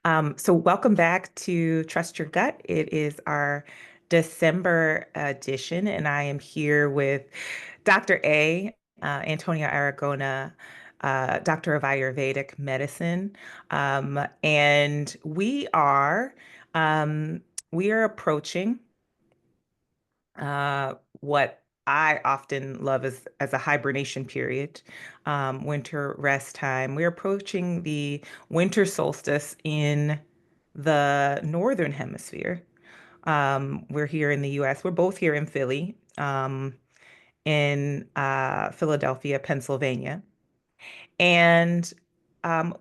So welcome back to Trust Your Gut. It is our December edition, and I am here with Dr. Antonio Aragona, Doctor of Ayurvedic Medicine. And um, we are approaching what I often love as a hibernation period, winter rest time. We're approaching the winter solstice in the northern hemisphere. We're here in the US. We're both here in Philly, in Philadelphia, Pennsylvania. And um,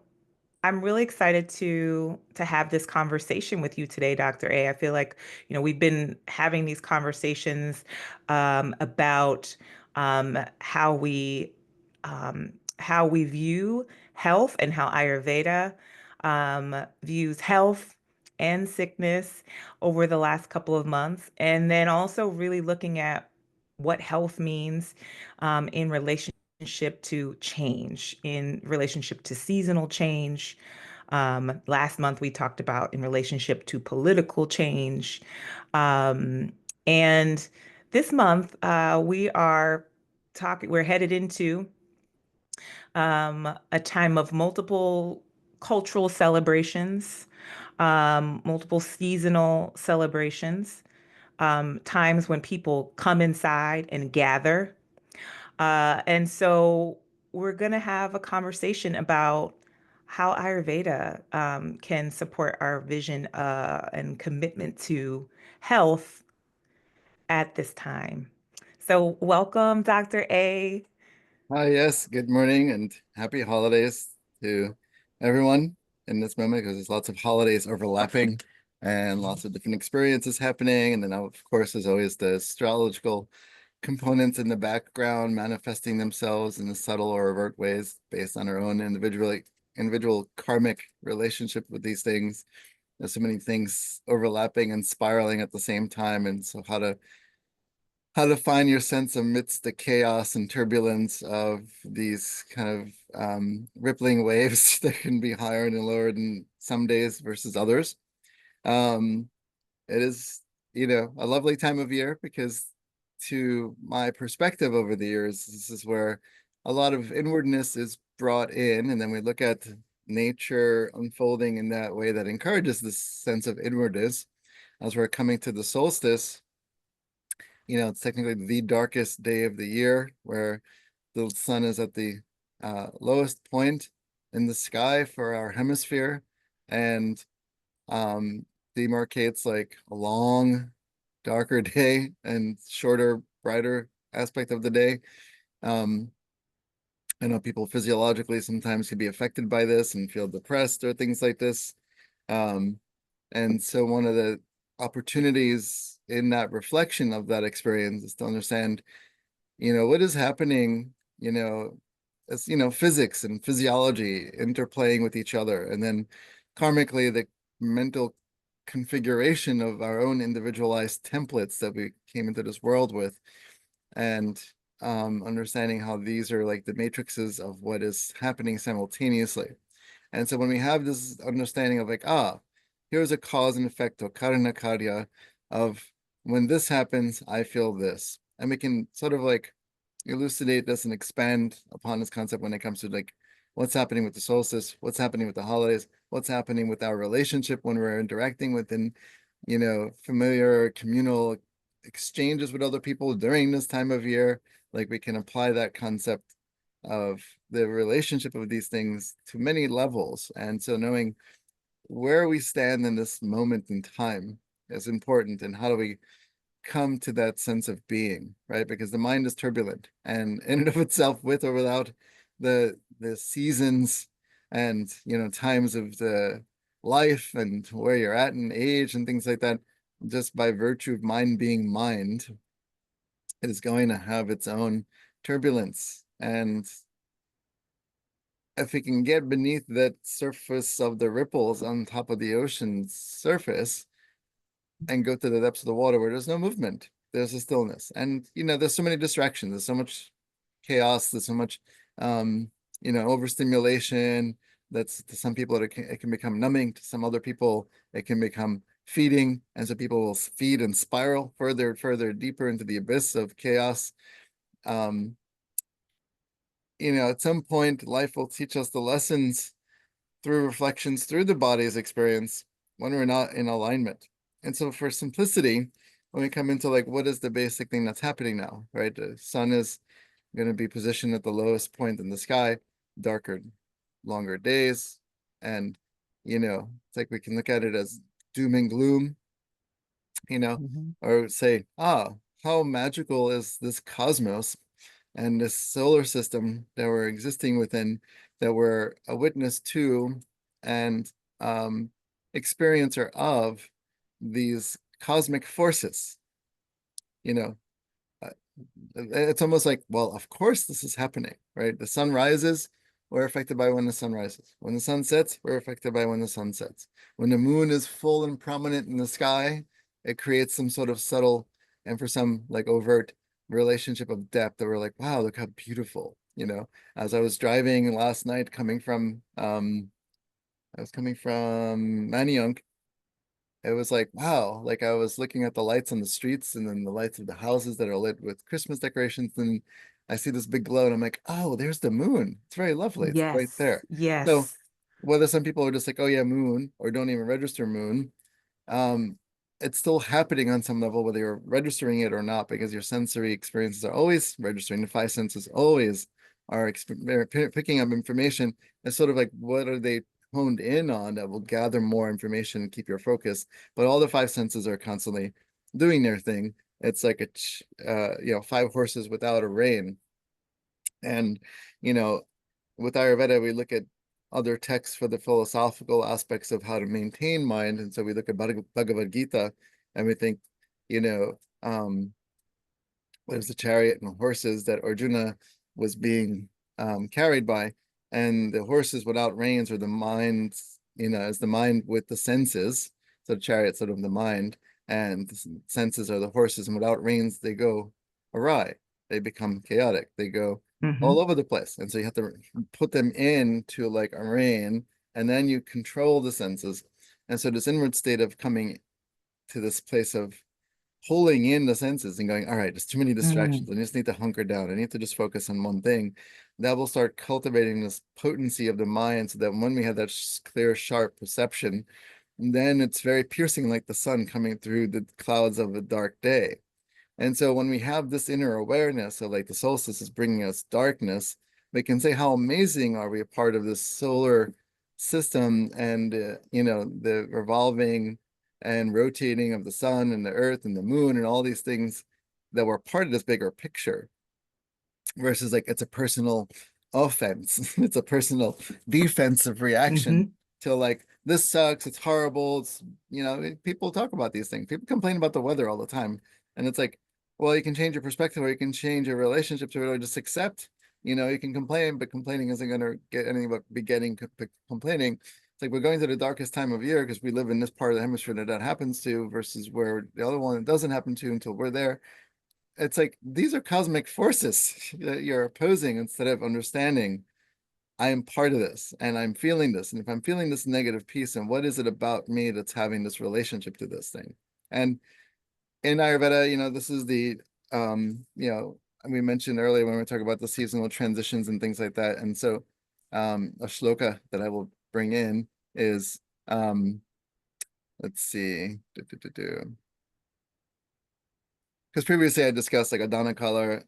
I'm really excited to have this conversation with you today, Dr. I feel like, we've been having these conversations about how we view health and how Ayurveda views health and sickness over the last couple of months, and then also really looking at what health means in relationship to change, in relationship to seasonal change. Last month we talked about in relationship to political change. Um, and this month we're headed into a time of multiple cultural celebrations, multiple seasonal celebrations, times when people come inside and gather. And so we're going to have a conversation about how Ayurveda can support our vision and commitment to health at this time. So, welcome, Dr. Hi, yes, good morning and happy holidays to everyone in this moment because there's lots of holidays overlapping and lots of different experiences happening. And then, of course, there's always the astrological components in the background manifesting themselves in the subtle or overt ways based on our own individual karmic relationship with these things. There's so many things overlapping and spiraling at the same time. And so how to find your sense amidst the chaos and turbulence of these kind of rippling waves that can be higher and lower in some days versus others. Um, it is, a lovely time of year because to my perspective over the years, this is where a lot of inwardness is brought in, and then we look at nature unfolding in that way that encourages this sense of inwardness as we're coming to the solstice. It's technically the darkest day of the year where the sun is at the lowest point in the sky for our hemisphere and um, demarcates like a long, darker day and shorter, brighter aspect of the day. Um, I know people physiologically sometimes can be affected by this and feel depressed or things like this. Um, and so one of the opportunities in that reflection of that experience is to understand, what is happening, as, physics and physiology interplaying with each other. And then karmically, the mental configuration of our own individualized templates that we came into this world with. And understanding how these are like the matrices of what is happening simultaneously. And so when we have this understanding of like, here's a cause and effect or karana karya of when this happens, I feel this. And we can sort of like elucidate this and expand upon this concept when it comes to like what's happening with the solstice, what's happening with the holidays, what's happening with our relationship when we're interacting within, familiar communal exchanges with other people during this time of year. Like we can apply that concept of the relationship of these things to many levels. And so knowing where we stand in this moment in time is important. And how do we come to that sense of being, right? Because the mind is turbulent and in and of itself, with or without the seasons and times of the life and where you're at in age and things like that, just by virtue of mind being mind, it is going to have its own turbulence. And if we can get beneath that surface of the ripples on top of the ocean's surface and go to the depths of the water where there's no movement, there's a stillness. And there's so many distractions, there's so much chaos, there's so much overstimulation, That's to some people it can become numbing. To some other people, it can become feeding, and so people will feed and spiral further, deeper into the abyss of chaos. Um, at some point, life will teach us the lessons through reflections through the body's experience when we're not in alignment. And so, for simplicity, when we come into like what is the basic thing that's happening now, right? The sun is going to be positioned at the lowest point in the sky, darker, longer days. And, it's like we can look at it as doom and gloom, you know, Mhm. or say, how magical is this cosmos and this solar system that we're existing within, that we're a witness to and experiencer of these cosmic forces, you know, uh, it's almost like, well, of course this is happening, right? The sun rises, we're affected by when the sun rises. When the sun sets, we're affected by when the sun sets. When the moon is full and prominent in the sky, it creates some sort of subtle and for some like overt relationship of depth that we're like, wow, look how beautiful, As I was driving last night I was coming from Manayunk, it was like, wow, like I was looking at the lights on the streets and then the lights of the houses that are lit with Christmas decorations. And I see this big glow and I'm like, oh, there's the moon. It's very lovely. It's right Yes, there. So yes. whether some people are just like, oh yeah, moon, or don't even register moon, um, it's still happening on some level, whether you're registering it or not, because your sensory experiences are always registering. The five senses always are picking up information. It's sort of like, what are they honed in on that will gather more information and keep your focus? But all the five senses are constantly doing their thing. It's like five horses without a rein. And, you know, with Ayurveda, we look at other texts for the philosophical aspects of how to maintain mind. And so we look at Bhagavad Gita and we think, you know, there's the chariot and horses that Arjuna was being carried by. And the horses without reins are the mind, as the mind with the senses. So the chariot sort of the mind, and the senses are the horses, and without reins, they go awry. They become chaotic. They go all Hmm. over the place. And so you have to put them into like a rein, and then you control the senses. And so this inward state of coming to this place of pulling in the senses and going, all right, there's too many distractions. Mm. I just need to hunker down. I need to just focus on one thing. That will start cultivating this potency of the mind so that when we have that clear, sharp perception, then it's very piercing like the sun coming through the clouds of a dark day. And so when we have this inner awareness of like the solstice is bringing us darkness, we can say how amazing are we a part of this solar system and the revolving and rotating of the sun and the earth and the moon and all these things that were part of this bigger picture versus like it's a personal offense. It's a personal defensive reaction Hmm. to like this sucks, it's horrible. It's people talk about these things. People complain about the weather all the time. And it's like, well, you can change your perspective or you can change your relationship to it or just accept. You can complain, but complaining isn't gonna get anything but begetting complaining. It's like we're going to the darkest time of year because we live in this part of the hemisphere that happens to versus where the other one doesn't happen to until we're there. It's like these are cosmic forces that you're opposing instead of understanding I am part of this and I'm feeling this. And if I'm feeling this negative piece, and what is it about me that's having this relationship to this thing? And in Ayurveda, this is the we mentioned earlier when we were talking about the seasonal transitions and things like that. And so a shloka that I will bring in is let's see. Because previously I discussed like Adana Kala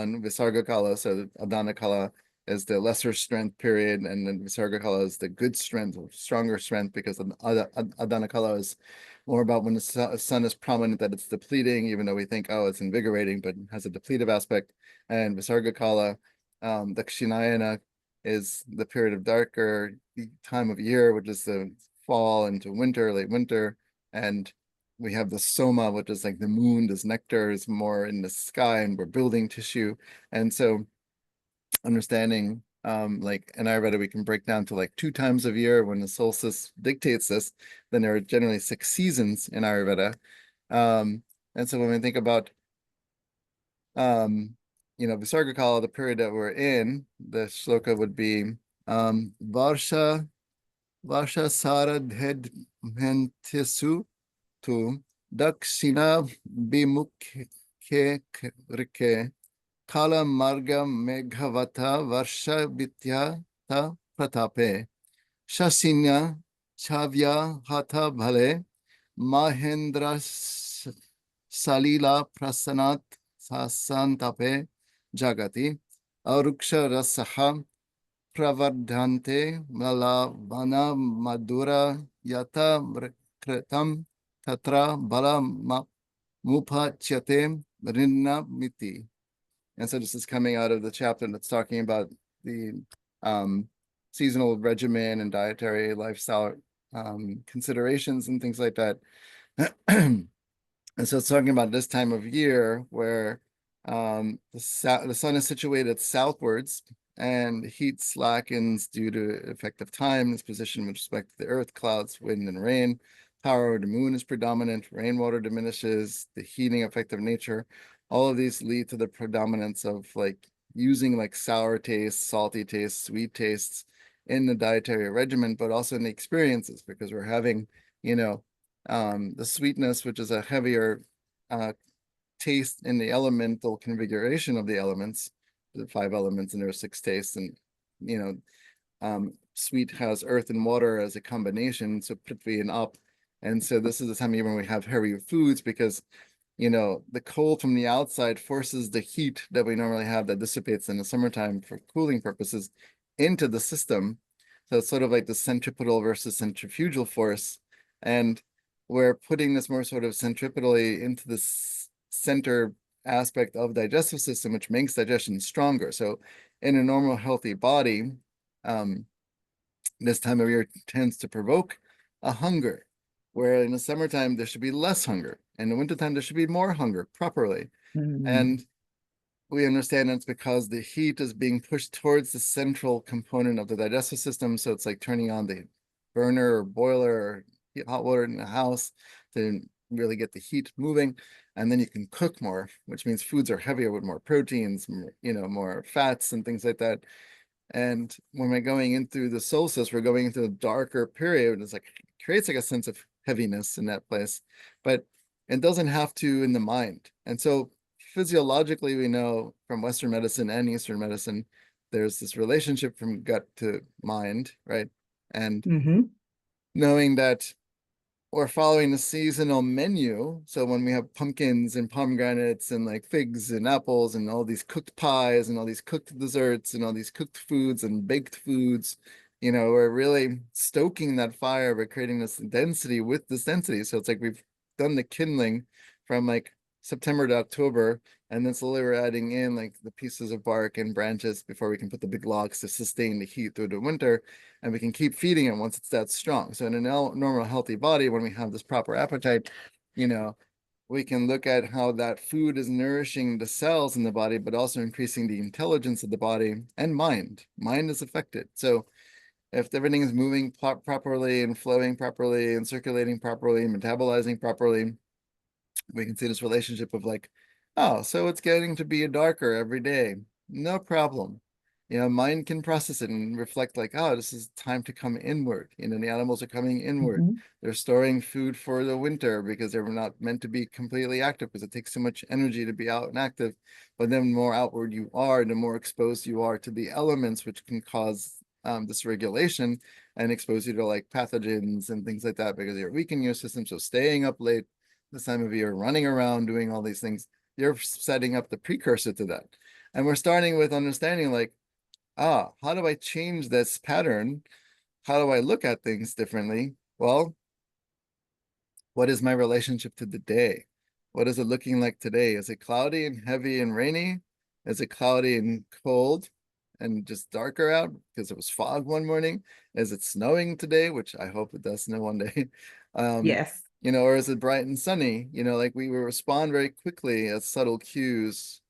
and Visarga Kala. So Adana Kala is the lesser strength period, and then Visarga Kala is the good strength, or stronger strength, because Adana Kala is more about when the sun is prominent that it's depleting, even though we think, oh, it's invigorating, but it has a depletive aspect. And Visarga Kala, Dakshinayana, is the period of darker time of year, which is the fall into winter, late winter. And we have the soma, which is like the moon, this nectar is more in the sky, and we're building tissue. And so understanding like in Ayurveda, we can break down to like 2 times of year when the solstice dictates this. Then there are generally 6 seasons in Ayurveda. Um, and so when we think about Visarga Kala, the period that we're in, the shloka would be Varsha Vashasaradhed tu Dakshina Bimukhe Rike Kala Marga Meghavata Varsha Vidyata Pratape Shasinya Chavya Hatha Bhale Mahendra Salila Prasanat Sasantape Jagati Aruksha Rasaha Pravardhante Malavana Madura Yata Kritam Tatra Bala Mupachyate Rinna Miti. And so this is coming out of the chapter that's talking about the um, seasonal regimen and dietary lifestyle considerations and things like that. And so it's talking about this time of year where the sun is situated southwards and heat slackens due to effect of time, its position with respect to the earth, clouds, wind, and rain. Power of the moon is predominant, rainwater diminishes, the heating effect of nature. All of these lead to the predominance of like using like sour tastes, salty tastes, sweet tastes in the dietary regimen, but also in the experiences because we're having, you know, the sweetness, which is a heavier taste in the elemental configuration of the elements, the five elements, and there are six tastes, and you know, sweet has earth and water as a combination, so prithvi and up, and so this is the time of year when we have heavier foods because you know the cold from the outside forces the heat that we normally have that dissipates in the summertime for cooling purposes into the system. So it's sort of like the centripetal versus centrifugal force, and we're putting this more sort of centripetally into the center aspect of digestive system, which makes digestion stronger. So in a normal healthy body, um, this time of year tends to provoke a hunger, where in the summertime there should be less hunger. In the wintertime there should be more hunger properly. Mm-hmm. And we understand it's because the heat is being pushed towards the central component of the digestive system. So it's like turning on the burner or boiler or hot water in the house to really get the heat moving. And then you can cook more, which means foods are heavier with more proteins, more, you know, more fats and things like that. And when we're going in through the solstice, we're going into a darker period. It's like creates like a sense of heaviness in that place, but it doesn't have to in the mind. And so physiologically, we know from Western medicine and Eastern medicine, there's this relationship from gut to mind, right? And Mm-hmm. knowing that or following the seasonal menu. So when we have pumpkins and pomegranates and like figs and apples and all these cooked pies and all these cooked desserts and all these cooked foods and baked foods, you know, we're really stoking that fire by creating this density with this density. So it's like we've done the kindling from like September to October, and then slowly we're adding in like the pieces of bark and branches before we can put the big logs to sustain the heat through the winter, and we can keep feeding it once it's that strong. So in a normal healthy body, when we have this proper appetite, you know, we can look at how that food is nourishing the cells in the body, but also increasing the intelligence of the body and mind. Mind is affected. So if everything is moving properly and flowing properly and circulating properly and metabolizing properly, we can see this relationship of like, oh, so it's getting to be darker every day. No problem. You know, mind can process it and reflect like, oh, this is time to come inward. You know, the animals are coming inward. Mm-hmm. They're storing food for the winter because they're not meant to be completely active because it takes so much energy to be out and active. But then the more outward you are, the more exposed you are to the elements, which can cause dysregulation and expose you to like pathogens and things like that because you're weakening your system. So staying up late this time of year, running around, doing all these things, you're setting up the precursor to that. And we're starting with understanding like, how do I change this pattern? How do I look at things differently? Well, what is my relationship to the day? What is it looking like today? Is it cloudy and heavy and rainy? Is it cloudy and cold and just darker out because it was fog one morning? Is it snowing today? Which I hope it does snow one day. Um, Yes. you know, or is it bright and sunny? You know, like we will respond very quickly as subtle cues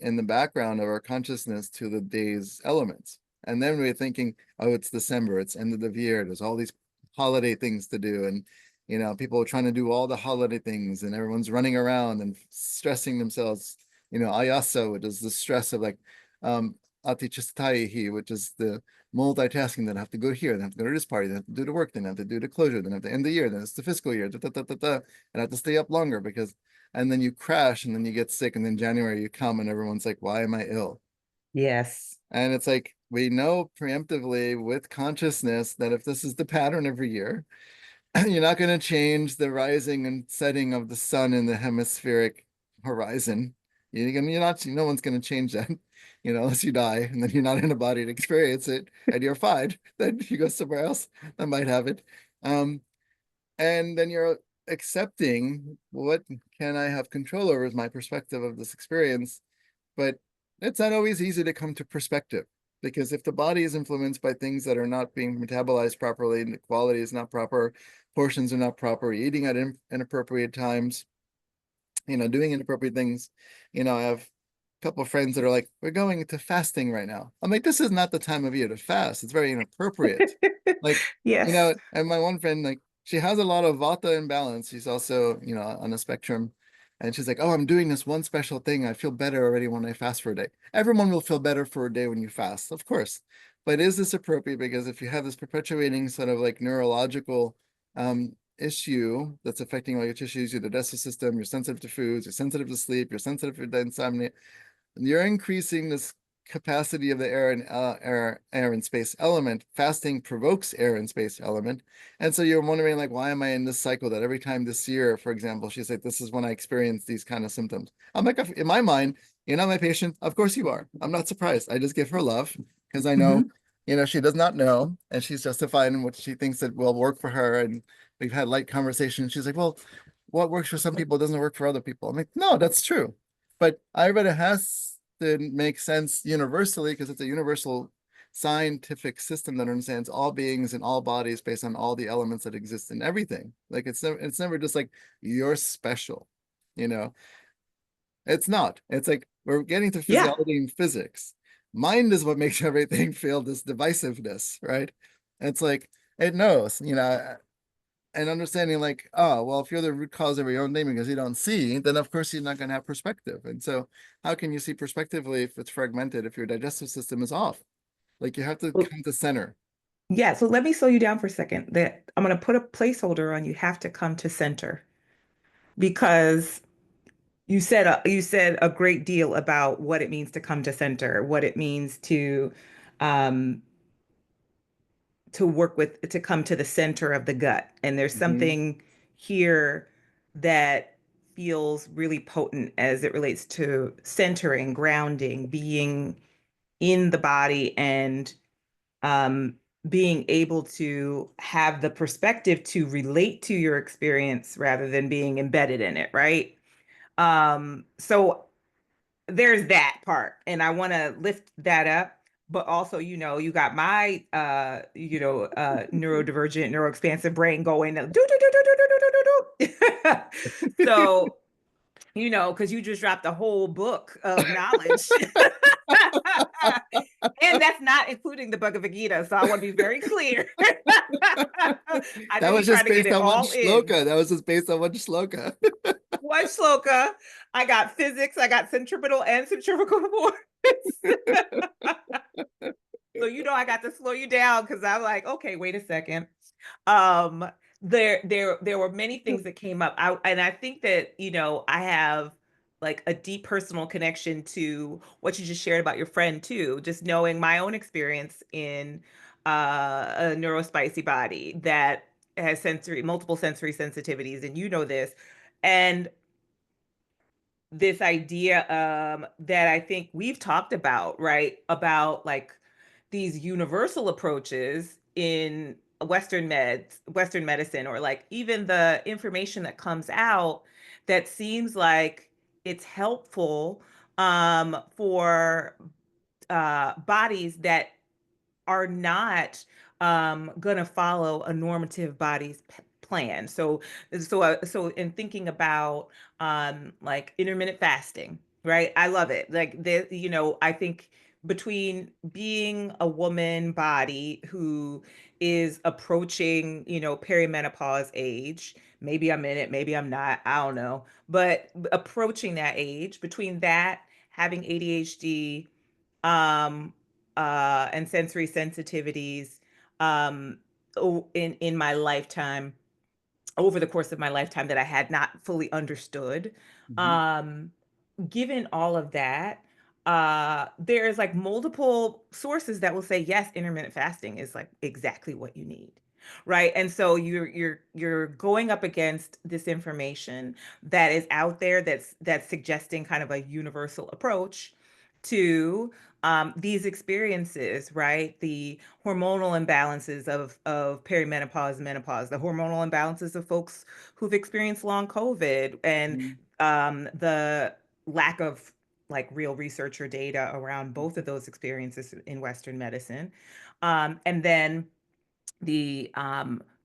in the background of our consciousness to the day's elements. And then we're thinking, oh, it's December, it's end of the year, there's all these holiday things to do. And, you know, people are trying to do all the holiday things and everyone's running around and stressing themselves, you know, ayasa, which is the stress of like, aticistaihi, which is the multitasking that have to go here, then have to go to this party, then have to do the work, then have to do the closure, then have to end the year, then it's the fiscal year, and have to stay up longer because, and then you crash and then you get sick, and then January you come and everyone's like, why am I ill? Yes. And it's like we know preemptively with consciousness that if this is the pattern every year, you're not going to change the rising and setting of the sun in the hemispheric horizon. You're not, no one's going to change that, unless you die and then you're not in a body to experience it and you're fine. Then you go somewhere else that might have it. And then you're accepting what can I have control over is my perspective of this experience. But it's not always easy to come to perspective because if the body is influenced by things that are not being metabolized properly and the quality is not proper, portions are not proper, eating at inappropriate times, doing inappropriate things. I have a couple of friends that are like, we're going into fasting right now. I'm like, this is not the time of year to fast. It's very inappropriate. Like, Yes. and my one friend, like, she has a lot of vata imbalance. She's also, on a spectrum. And she's like, oh, I'm doing this one special thing. I feel better already when I fast for a day. Everyone will feel better for a day when you fast, of course. But is this appropriate? Because if you have this perpetuating sort of like neurological issue that's affecting all your tissues, your digestive system, you're sensitive to foods, you're sensitive to sleep, you're sensitive to insomnia, you're increasing this capacity of the air and space element. Fasting provokes air and space element. And so you're wondering, like, why am I in this cycle that every time this year, for example, she's like, this is when I experience these kind of symptoms. I'm like, in my mind, you're not my patient. Of course you are. I'm not surprised. I just give her love because I know, Hmm. she does not know and she's justified in what she thinks that will work for her. And we've had light conversations. She's like, well, what works for some people doesn't work for other people. I'm like, no, that's true. But Ayurveda has to make sense universally because it's a universal scientific system that understands all beings and all bodies based on all the elements that exist in everything. Like it's never just like you're special, you know. It's not. It's like we're getting to Yeah. physiology and physics. Mind is what makes everything feel this divisiveness, right? It's like it knows, and understanding like, oh, well, if you're the root cause of your own thing because you don't see, then of course you're not going to have perspective. And so how can you see perspectively if it's fragmented, if your digestive system is off? Like you have to Well, come to center. yeah. So let me slow you down for a second. That I'm going to put a placeholder on you have to come to center because you said a great deal about what it means to come to center, what it means um to work with to come to the center of the gut. And there's Mhm. something here that feels really potent as it relates to centering, grounding, being in the body and um, being able to have the perspective to relate to your experience rather than being embedded in it, right? So there's that part, and I want to lift that up. But also, you got my neurodivergent, neuroexpansive brain going do do do do do do do do do. So, because you just dropped a whole book of knowledge. And that's not including the Bhagavad Gita. So I want to be very clear. I know That you're was trying just to get based it on one all in. shloka. That was just based on one shloka. One shloka. I got physics, I got centripetal and centrifugal force. So I got to slow you down because I'm like, okay, wait a second. Um, there were many things that came up. And I think that, I have like a deep personal connection to what you just shared about your friend too, just knowing my own experience in a neurospicy body that has multiple sensory sensitivities, and you know this. And this idea that I think we've talked about, right? About like these universal approaches in Western medicine, or like even the information that comes out that seems like it's helpful for bodies that are not going to follow a normative body's plan. So in thinking about like intermittent fasting, right? I love it. Like I think between being a woman body who is approaching, perimenopause age, maybe I'm in it, maybe I'm not, I don't know, but approaching that age, between that, having ADHD, um, and sensory sensitivities in my lifetime, over the course of my lifetime, that I had not fully understood. Hmm. Um, Given all of that, there's like multiple sources that will say yes, intermittent fasting is like exactly what you need. Right. And so you're going up against this information that is out there that's suggesting kind of a universal approach to these experiences, right? The hormonal imbalances of perimenopause, menopause, the hormonal imbalances of folks who've experienced long COVID, and the lack of like real research or data around both of those experiences in Western medicine. And then the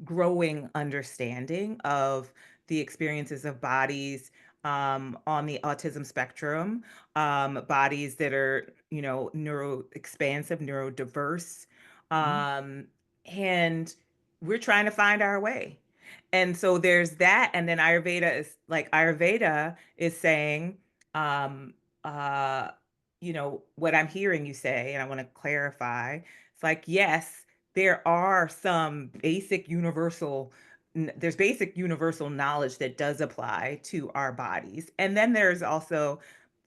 growing understanding of the experiences of bodies on the autism spectrum, bodies that are, neuro expansive, neurodiverse. Hmm. Um, and we're trying to find our way. And so there's that. And then Ayurveda is saying, um, uh, what I'm hearing you say, and I want to clarify. It's like, yes, there are some there's basic universal knowledge that does apply to our bodies. And then there's also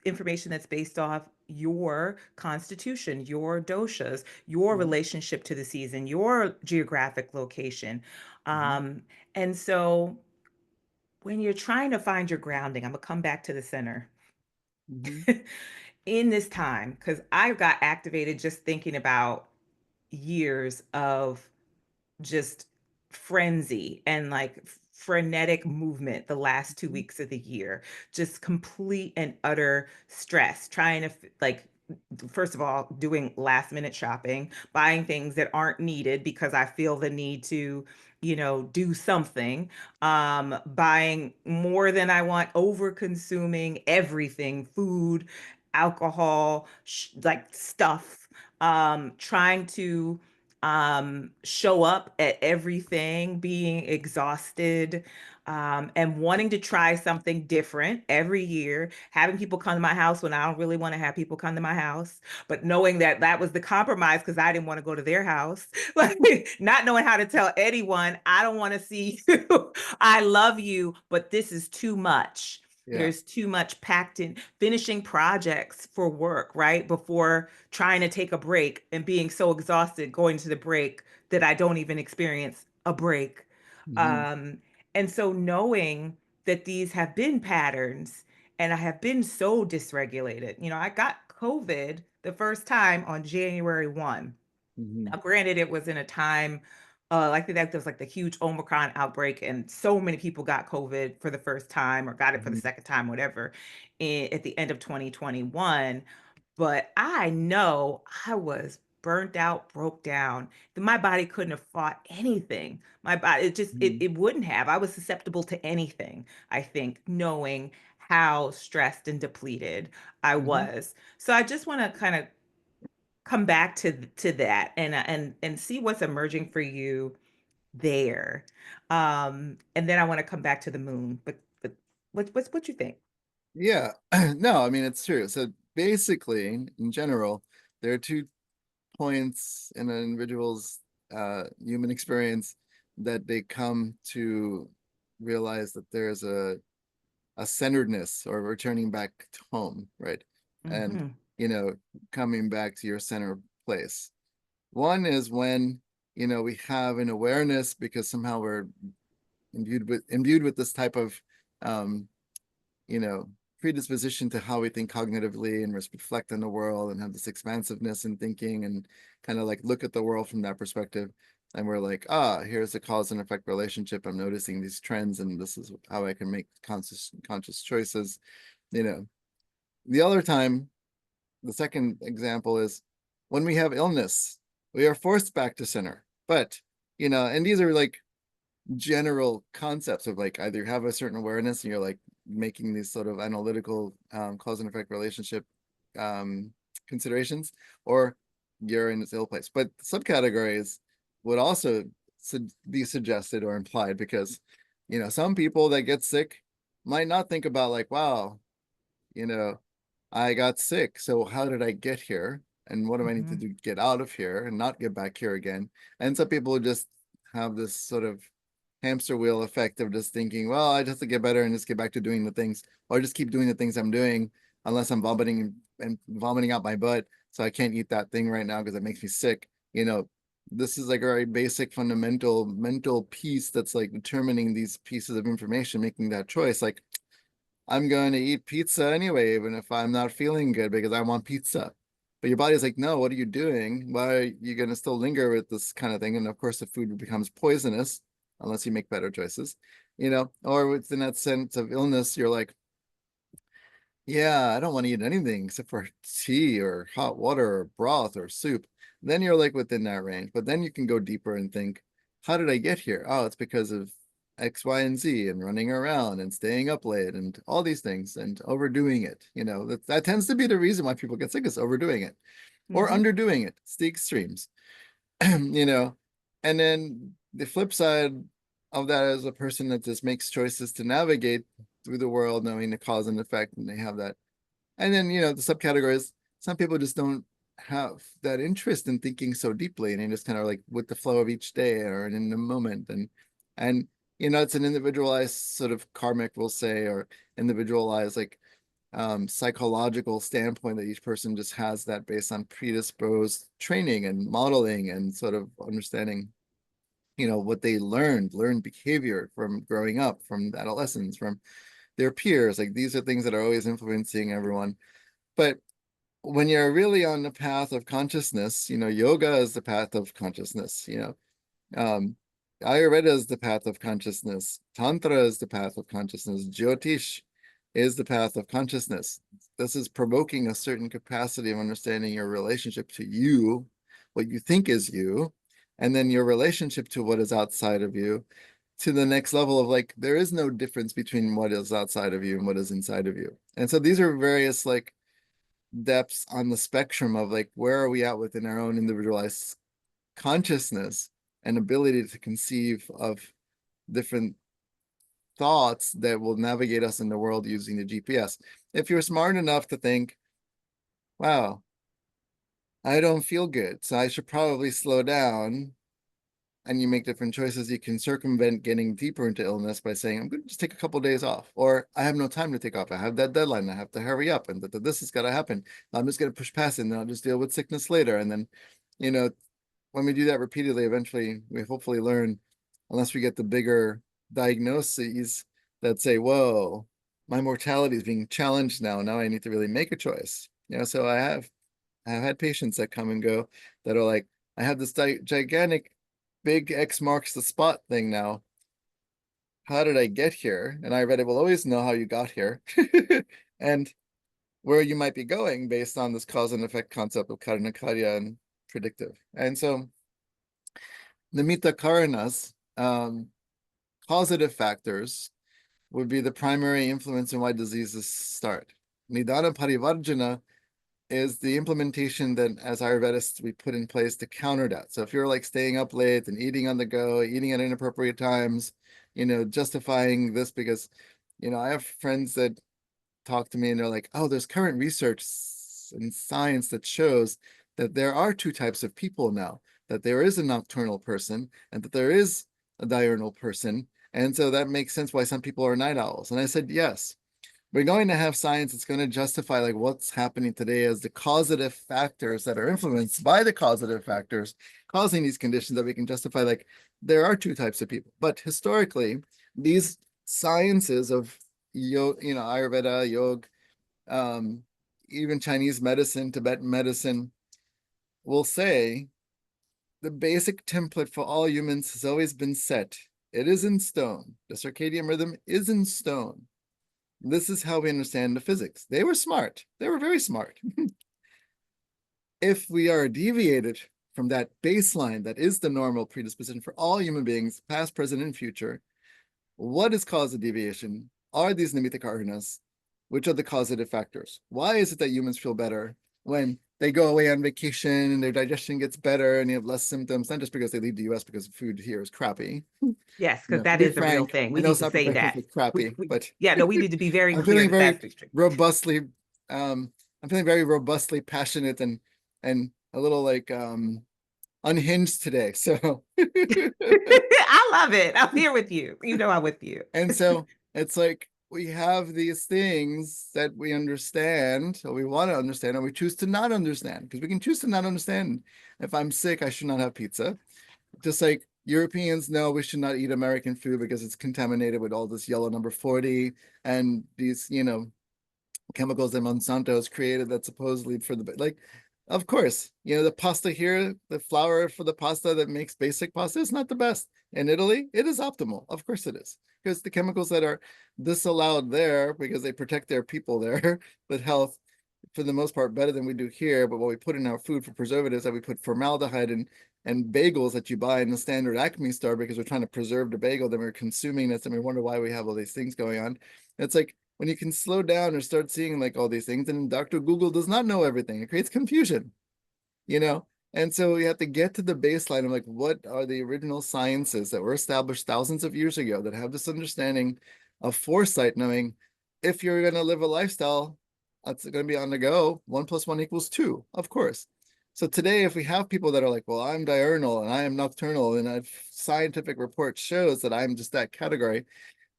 information that's based off your constitution, your doshas, your Hmm. relationship to the season, your geographic location. Hmm. Um, and so when you're trying to find your grounding, I'm gonna come back to the center Hmm. in this time, because I got activated just thinking about years of just frenzy and like frenetic movement the last 2 weeks of the year, just complete and utter stress, trying to like, first of all, doing last minute shopping, buying things that aren't needed because I feel the need to, do something, buying more than I want, over consuming everything, food, alcohol, like stuff, trying to show up at everything, being exhausted, and wanting to try something different every year, having people come to my house when I don't really want to have people come to my house, but knowing that that was the compromise because I didn't want to go to their house, like not knowing how to tell anyone, I don't want to see you, I love you, but this is too much. Yeah. There's too much packed in, finishing projects for work, right? Before trying to take a break and being so exhausted going to the break that I don't even experience a break. Hmm. Um, and so knowing that these have been patterns and I have been so dysregulated. I got COVID the first time on January 1. Hmm. Now, granted, it was in a time like that, there was like the huge Omicron outbreak, and so many people got COVID for the first time or got it for the Hmm. second time, whatever, at the end of 2021. But I know I was burnt out, broke down. My body couldn't have fought anything. My body, it wouldn't have. I was susceptible to anything, I think, knowing how stressed and depleted I Hmm. was. So I just want to kind of come back to that and see what's emerging for you there. And then I want to come back to the moon. But what you think? Yeah. No, I mean, it's true. So basically, in general, there are 2 points in an individual's human experience that they come to realize that there's a centeredness or returning back to home, right? And, Hmm. you know, coming back to your center place. One is when, we have an awareness because somehow we're imbued with this type of um, you know, predisposition to how we think cognitively and reflect on the world and have this expansiveness in thinking and kind of like look at the world from that perspective. And we're like, here's a cause and effect relationship. I'm noticing these trends, and this is how I can make conscious choices. You know, the other time, the second example is when we have illness, we are forced back to center. But, and these are like general concepts of like either you have a certain awareness and you're like making these sort of analytical cause and effect relationship um, considerations, or you're in this ill place. But subcategories would also be suggested or implied because, some people that get sick might not think about like, wow, you know, I got sick. So how did I get here? and what do I need to Hmm. do to get out of here and not get back here again? And some people just have this sort of hamster wheel effect of just thinking, well, I just have to get better and just get back to doing the things, or just keep doing the things I'm doing unless I'm vomiting and vomiting out my butt. So I can't eat that thing right now because it makes me sick. You know, this is like a very basic fundamental mental piece that's like determining these pieces of information, making that choice. Like, I'm going to eat pizza anyway, even if I'm not feeling good because I want pizza. But your body's like, no, what are you doing? Why are you going to still linger with this kind of thing? And of course, the food becomes poisonous unless you make better choices, or within that sense of illness, you're like, yeah, I don't want to eat anything except for tea or hot water or broth or soup. Then you're like within that range. But then you can go deeper and think, how did I get here? Oh, it's because of X, Y, and Z and running around and staying up late and all these things and overdoing it. That tends to be the reason why people get sick is overdoing it or Hmm. underdoing it. It's the extremes, you know. And then the flip side of that is a person that just makes choices to navigate through the world, knowing the cause and effect, and they have that. And then, the subcategories, some people just don't have that interest in thinking so deeply, and they just kind of like with the flow of each day or in the moment. And it's an individualized sort of karmic, we'll say, or individualized like psychological standpoint that each person just has that based on predisposed training and modeling and sort of understanding, what they learned behavior from growing up, from adolescence, from their peers. Like these are things that are always influencing everyone. But when you're really on the path of consciousness, yoga is the path of consciousness, um, Ayurveda is the path of consciousness. Tantra is the path of consciousness. Jyotish is the path of consciousness. This is provoking a certain capacity of understanding your relationship to you, what you think is you, and then your relationship to what is outside of you to the next level of like, there is no difference between what is outside of you and what is inside of you. And so these are various like depths on the spectrum of like, where are we at within our own individualized consciousness and ability to conceive of different thoughts that will navigate us in the world using the GPS. If you're smart enough to think, wow, I don't feel good, so I should probably slow down, and you make different choices, you can circumvent getting deeper into illness by saying, I'm going to just take a couple of days off, or I have no time to take off. I have that deadline. I have to hurry up, and this has got to happen. I'm just going to push past it, and then I'll just deal with sickness later. And then, you know, when we do that repeatedly, eventually we hopefully learn, unless we get the bigger diagnoses that say, whoa, my mortality is being challenged now. Now I need to really make a choice. So I've had patients that come and go that are like, I have this gigantic big X marks the spot thing now. How did I get here? And Ayurveda will always know how you got here and where you might be going based on this cause and effect concept of karana karya and predictive. And so nimitta karanas, causative factors, would be the primary influence in why diseases start. Nidana parivarjana is the implementation that as Ayurvedists we put in place to counter that. So if you're like staying up late and eating on the go, eating at inappropriate times, justifying this because, I have friends that talk to me and they're like, oh, there's current research and science that shows that there are two types of people now, that there is a nocturnal person and that there is a diurnal person. And so that makes sense why some people are night owls. And I said, yes, we're going to have science that's going to justify like what's happening today as the causative factors that are influenced by the causative factors causing these conditions, that we can justify like there are two types of people. But historically, these sciences of Ayurveda, yoga, um, even Chinese medicine, Tibetan medicine will say the basic template for all humans has always been set. It is in stone. The circadian rhythm is in stone. This is how we understand the physics. They were smart. They were very smart. If we are deviated from that baseline that is the normal predisposition for all human beings, past, present, and future, what has caused the deviation? Are these nimitta karanas, which are the causative factors? Why is it that humans feel better when they go away on vacation and their digestion gets better and you have less symptoms, not just because they leave the US because food here is crappy. Yes, because To that be is a real frank, thing. I We know need to some say people think that. it's crappy, but Yeah, no, we need to be very I'm clear feeling that very that's extreme. robustly, I'm feeling very robustly passionate and and a little like unhinged today. So I love it. I'm here with you. You know I'm with you. and so it's like we have these things that we understand, or we want to understand, or we choose to not understand, because we can choose to not understand. If I'm sick, I should not have pizza. Just like Europeans know we should not eat American food because it's contaminated with all this yellow number 40 and these, chemicals that Monsanto has created that supposedly for the like, of course, the pasta here, the flour for the pasta that makes basic pasta is not the best. In Italy, it is optimal. Of course it is. Because the chemicals that are disallowed there because they protect their people there, but health for the most part better than we do here. But what we put in our food for preservatives, that we put formaldehyde and bagels that you buy in the standard Acme store because we're trying to preserve the bagel, then we're consuming this and we wonder why we have all these things going on. It's like when you can slow down and start seeing like all these things, and Dr. Google does not know everything. It creates confusion, you know? And so you have to get to the baseline of like, what are the original sciences that were established thousands of years ago that have this understanding of foresight, knowing if you're going to live a lifestyle that's going to be on the go, 1 + 1 = 2, of course. So today, if we have people that are like, well, I'm diurnal and I am nocturnal, and scientific report shows that I'm just that category,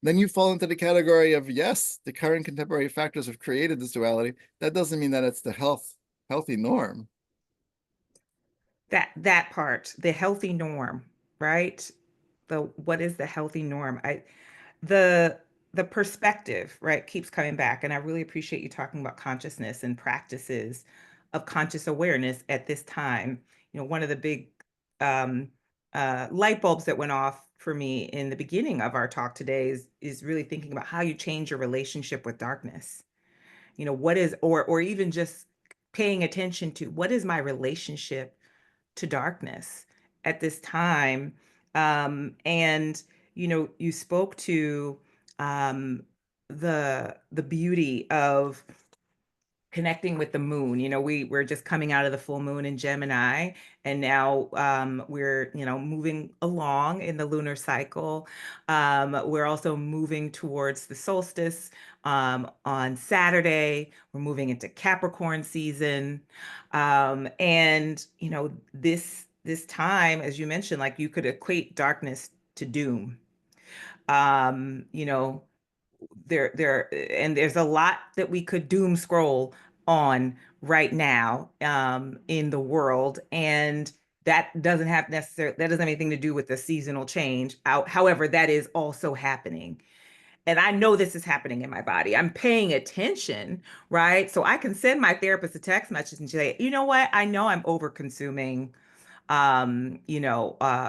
then you fall into the category of, yes, the current contemporary factors have created this duality. That doesn't mean that it's the healthy norm. That part, the healthy norm, right? The what is the healthy norm? The the perspective, right, keeps coming back. And I really appreciate you talking about consciousness and practices of conscious awareness at this time. One of the big um, light bulbs that went off for me in the beginning of our talk today is really thinking about how you change your relationship with darkness. What is, or even just paying attention to what is my relationship to darkness at this time. And you spoke to um, the beauty of connecting with the moon. We're just coming out of the full moon in Gemini, and now we're moving along in the lunar cycle. We're also moving towards the solstice on Saturday. We're moving into Capricorn season, and this time, as you mentioned, like you could equate darkness to doom. Um, you know, and there's a lot that we could doom scroll on right now in the world, and that doesn't have anything to do with the seasonal change. However, that is also happening, and I know this is happening in my body. I'm paying attention, right? So I can send my therapist a text message and say, you know what, I know I'm over consuming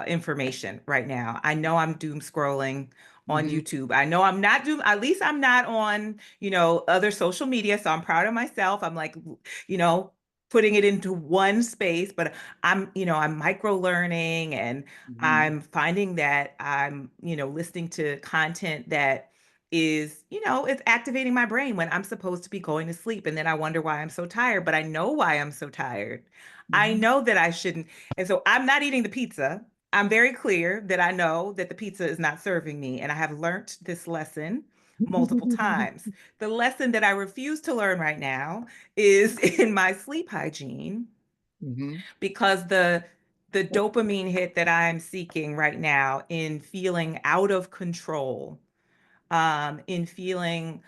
information right now. I know I'm doom scrolling on Mm-hmm. YouTube. I know I'm not doom, at least I'm not on, other social media. So I'm proud of myself. I'm like, you know, putting it into one space, but I'm micro learning, and Mm-hmm. I'm finding that I'm, listening to content that is, it's activating my brain when I'm supposed to be going to sleep. And then I wonder why I'm so tired, but I know why I'm so tired. I Mm-hmm. know that I shouldn't. And so I'm not eating the pizza. I'm very clear that I know that the pizza is not serving me. And I have learned this lesson multiple times. The lesson that I refuse to learn right now is in my sleep hygiene, Mm-hmm. because the dopamine hit that I'm seeking right now in feeling out of control, in feeling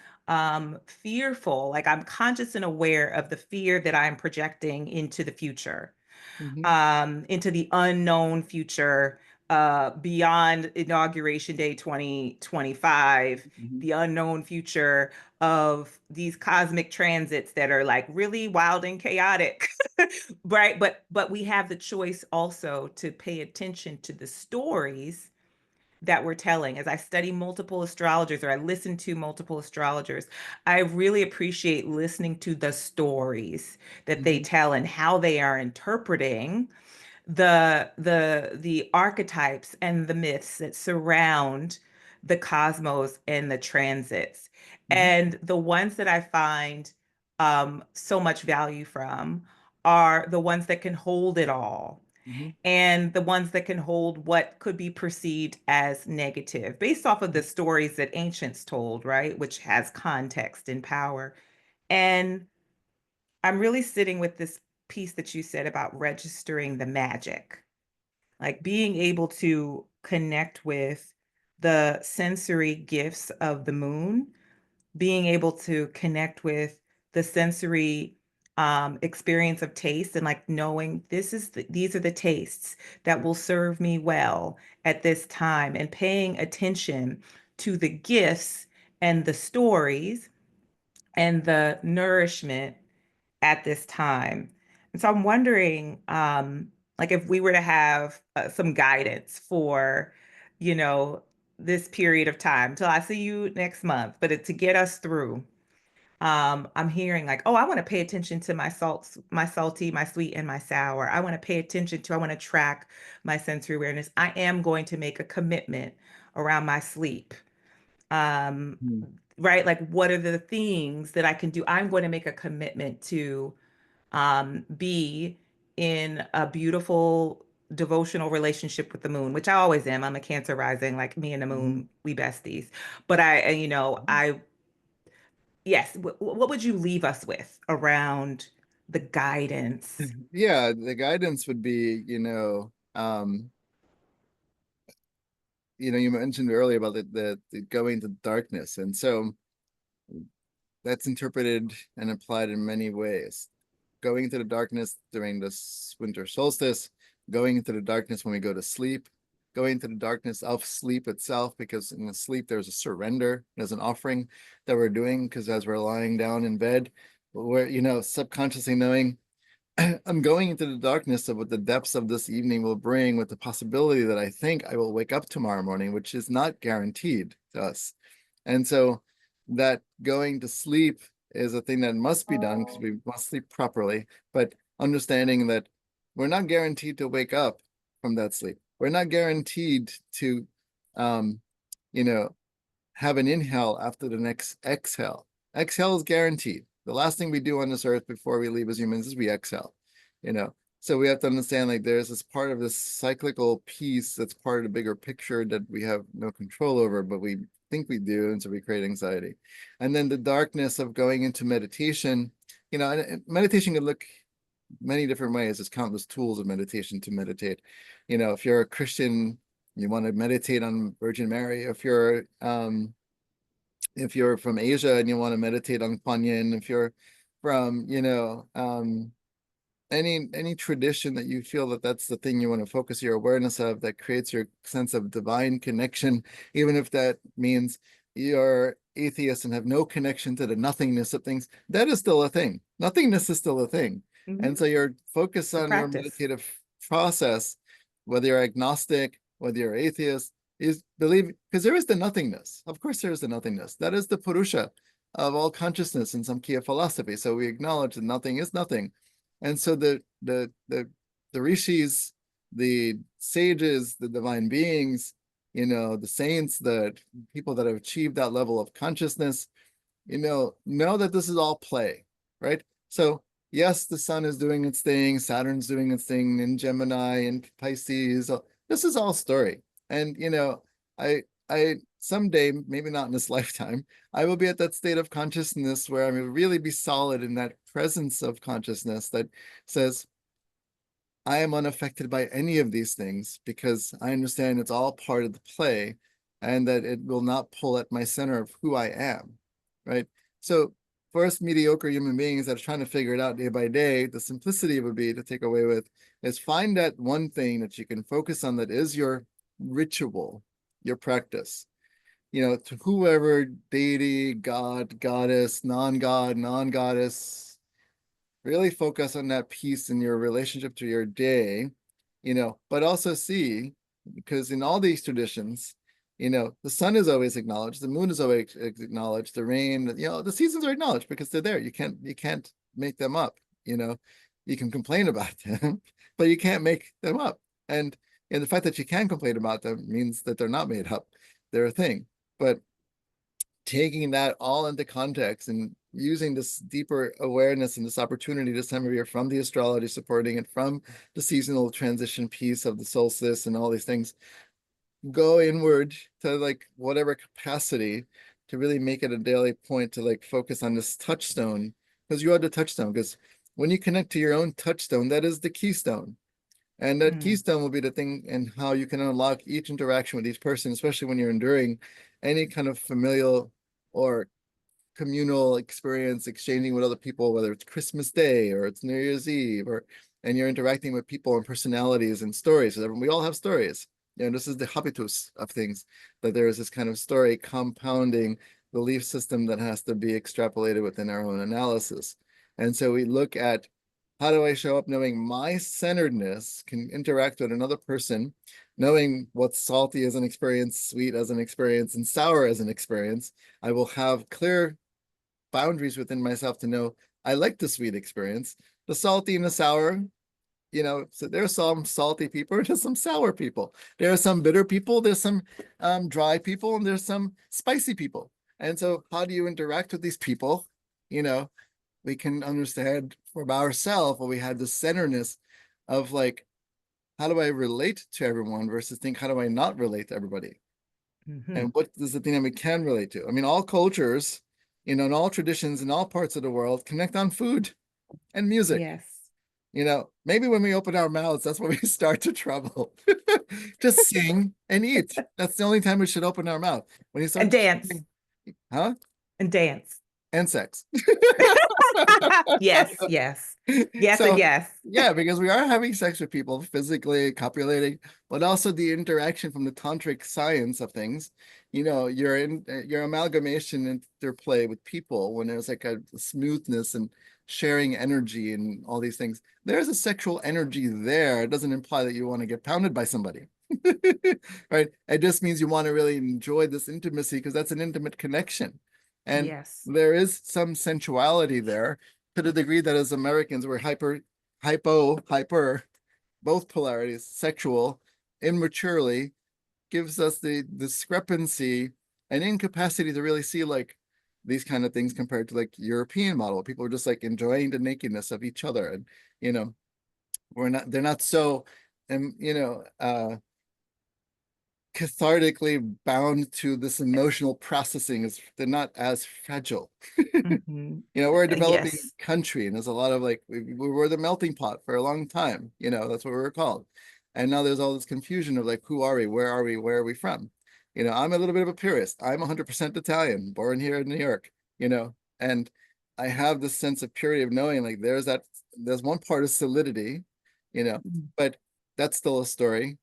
fearful, like I'm conscious and aware of the fear that I'm projecting into the future, Mm-hmm. into the unknown future, beyond Inauguration Day 2025, Mm-hmm. the unknown future of these cosmic transits that are like really wild and chaotic, right? But we have the choice also to pay attention to the stories that we're telling. As I study multiple astrologers, or I listen to multiple astrologers, I really appreciate listening to the stories that they Mm-hmm. tell and how they are interpreting the archetypes and the myths that surround the cosmos and the transits. Mm-hmm. And the ones that I find so much value from are the ones that can hold it all, Mm-hmm. and the ones that can hold what could be perceived as negative based off of the stories that ancients told, right? Which has context and power. And I'm really sitting with this piece that you said about registering the magic, like being able to connect with the sensory gifts of the moon, being able to connect with the sensory experience of taste, and like knowing these are the tastes that will serve me well at this time, and paying attention to the gifts and the stories and the nourishment at this time. And so I'm wondering, like if we were to have some guidance for, you know, this period of time till I see you next month, but to get us through, I'm hearing like, oh, I want to pay attention to my salts, my salty, my sweet, and my sour. I want to pay attention to, I want to track my sensory awareness. I am going to make a commitment around my sleep. Um, Hmm. right? Like, what are the things that I can do? I'm going to make a commitment to be in a beautiful devotional relationship with the moon, which I always am. I'm a Cancer rising, like me and the Mhm. moon, we besties. But yes, what would you leave us with around the guidance? Yeah, the guidance would be, you mentioned earlier about the going to darkness. And so that's interpreted and applied in many ways. Going into the darkness during this winter solstice, going into the darkness when we go to sleep, going into the darkness of sleep itself, because in the sleep there's a surrender, there's an offering that we're doing, because as we're lying down in bed, we're, subconsciously knowing I'm going into the darkness of what the depths of this evening will bring, with the possibility that I think I will wake up tomorrow morning, which is not guaranteed to us. And so that going to sleep is a thing that must be done because we must sleep properly, but understanding that we're not guaranteed to wake up from that sleep. We're not guaranteed to, um, you know, have an inhale after the next exhale. Exhale is guaranteed. The last thing we do on this earth before we leave as humans is we exhale, you know. So we have to understand, like, there's this part of this cyclical piece that's part of the bigger picture that we have no control over, but we think we do, and so we create anxiety. And then the darkness of going into meditation, and meditation can look many different ways. There's countless tools of meditation to meditate. If you're a Christian, you want to meditate on Virgin Mary. If you're from Asia and you want to meditate on Kuan Yin, if you're from, any tradition that you feel that that's the thing you want to focus your awareness of, that creates your sense of divine connection, even if that means you're atheist and have no connection to the nothingness of things, that is still a thing. Nothingness is still a thing. And Mhm. so your focus The on your practice. meditative process, whether you're agnostic, whether you're atheist, is believe, because there is the nothingness. Of course, there is the nothingness. That is the Purusha of all consciousness in some Samkhya philosophy. So we acknowledge that nothing is nothing. And so the rishis, the sages, the divine beings, the saints, the people that have achieved that level of consciousness, know that this is all play, right? So yes, the sun is doing its thing, Saturn's doing its thing in Gemini and Pisces. This is all story. And I someday, maybe not in this lifetime, I will be at that state of consciousness where I will really be solid in that presence of consciousness that says, I am unaffected by any of these things because I understand it's all part of the play and that it will not pull at my center of who I am, right? So for us mediocre human beings that are trying to figure it out day by day, the simplicity would be to take away with is find that one thing that you can focus on that is your ritual, your practice. To whoever deity, god, goddess, non-god, non-goddess, really focus on that piece in your relationship to your day, but also see, because in all these traditions, the sun is always acknowledged, the moon is always acknowledged, the rain, the seasons are acknowledged because they're there. You can't make them up, you know. You can complain about them, but you can't make them up. And the fact that you can complain about them means that they're not made up. They're a thing. But taking that all into context and using this deeper awareness and this opportunity this time of year from the astrology supporting it, from the seasonal transition piece of the solstice and all these things, go inward to like whatever capacity to really make it a daily point to like focus on this touchstone, because you are the touchstone. Because when you connect to your own touchstone, that is the keystone. And that Mm, keystone will be the thing and how you can unlock each interaction with each person, especially when you're enduring any kind of familial or communal experience, exchanging with other people, whether it's Christmas Day or it's New Year's Eve, or and you're interacting with people and personalities and stories. We all have stories. This is the habitus of things, that there is this kind of story compounding belief system that has to be extrapolated within our own analysis. And so we look at, how do I show up knowing my centeredness can interact with another person, knowing what's salty as an experience, sweet as an experience, and sour as an experience. I will have clear boundaries within myself to know I like the sweet experience, the salty and the sour. So there's some salty people, there's some sour people, there are some bitter people, there's some dry people, and there's some spicy people. And so how do you interact with these people? We can understand from ourselves, where we had the centeredness of like, how do I relate to everyone versus think, how do I not relate to everybody? mhm. And what is the thing that we can relate to? I mean, all cultures, and all traditions in all parts of the world connect on food and music. Yes. Maybe when we open our mouths, that's when we start to trouble. Just sing and eat. That's the only time we should open our mouth. When you And start, dance. huh? And dance. And sex. Yes, yes. Yes, and So yes. yeah, because we are having sex with people physically, copulating, but also the interaction from the tantric science of things. Your amalgamation interplay with people, when there's like a smoothness and sharing energy and all these things. There's a sexual energy there. It doesn't imply that you want to get pounded by somebody. Right? It just means you want to really enjoy this intimacy, because that's an intimate connection. And Yes. there is some sensuality there, to the degree that as Americans we're hyper, both polarities, sexual, immaturely, gives us the discrepancy and incapacity to really see like these kind of things compared to like European model. People are just like enjoying the nakedness of each other, and you know, they're not so, and cathartically bound to this emotional processing. Is They're not as fragile. Hmm. We're a developing Yes. country, and there's a lot of like, we were the melting pot for a long time. That's what we were called. And now there's all this confusion of like, who are we? Where are we? Where are we from? I'm a little bit of a purist. I'm 100% Italian, born here in New York, and I have this sense of purity of knowing like there's one part of solidity, you know, Mhm. but that's still a story.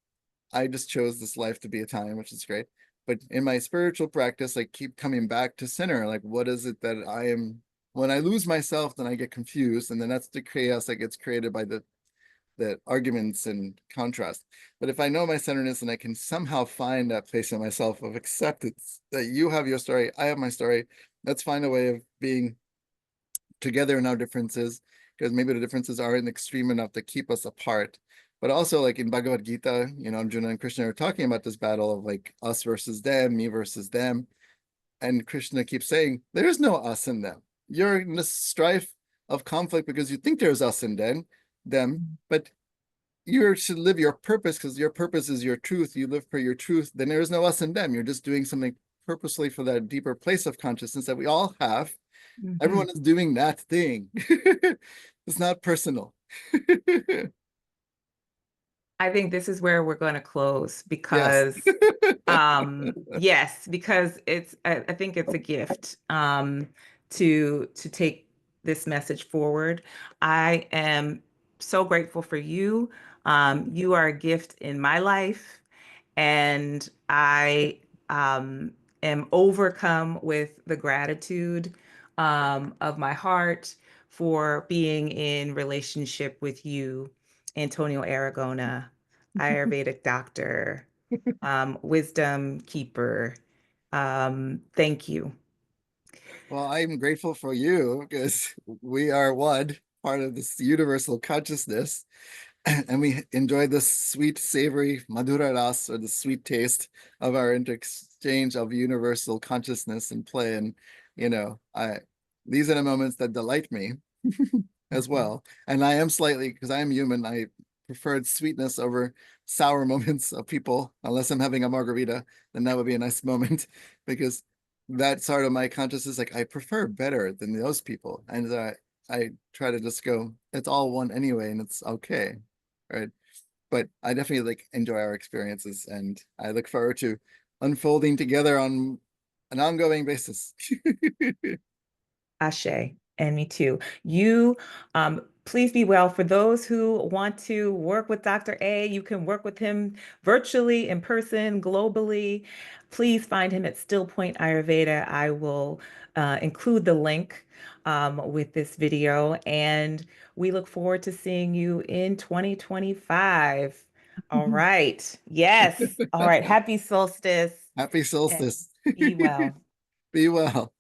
I just chose this life to be Italian, which is great. But in my spiritual practice, I keep coming back to center. Like, what is it that I am? When I lose myself, then I get confused, and then that's the chaos that gets created by the arguments and contrast. But if I know my centeredness and I can somehow find that place in myself of acceptance that you have your story, I have my story, let's find a way of being together in our differences, because maybe the differences aren't extreme enough to keep us apart. But also, like in Bhagavad Gita, Arjuna and Krishna are talking about this battle of like us versus them, me versus them. And Krishna keeps saying, there's no us and them. You're in this strife of conflict because you think there's us and them, but you should live your purpose, because your purpose is your truth. You live for your truth. Then there is no us and them. You're just doing something purposely for that deeper place of consciousness that we all have. Mhm. Everyone is doing that thing. It's not personal. I think this is where we're going to close Yes. because yes, because I think it's a gift to take this message forward. I am so grateful for you. You are a gift in my life, and I um, am overcome with the gratitude of my heart for being in relationship with you, Antonio Aragona, Ayurvedic doctor, wisdom keeper. Thank you. Well, I'm grateful for you, because we are one part of this universal consciousness, and we enjoy the sweet, savory madhura ras, or the sweet taste of our interchange of universal consciousness and play. And I these are the moments that delight me as Mhm. well. And I am slightly, because I am human, I preferred sweetness over sour moments of people. Unless I'm having a margarita, then that would be a nice moment, because that sort of my consciousness, like I prefer better than those people. And I try to just go, it's all one anyway, and it's okay. Right. But I definitely like enjoy our experiences, and I look forward to unfolding together on an ongoing basis. Ashe, and me too. You, please be well. For those who want to work with Dr. A, you can work with him virtually, in person, globally. Please find him at Still Point Ayurveda. I will include the link with this video, and we look forward to seeing you in 2025. All right. Yes. All right. Happy solstice Happy and solstice. be well. Be well.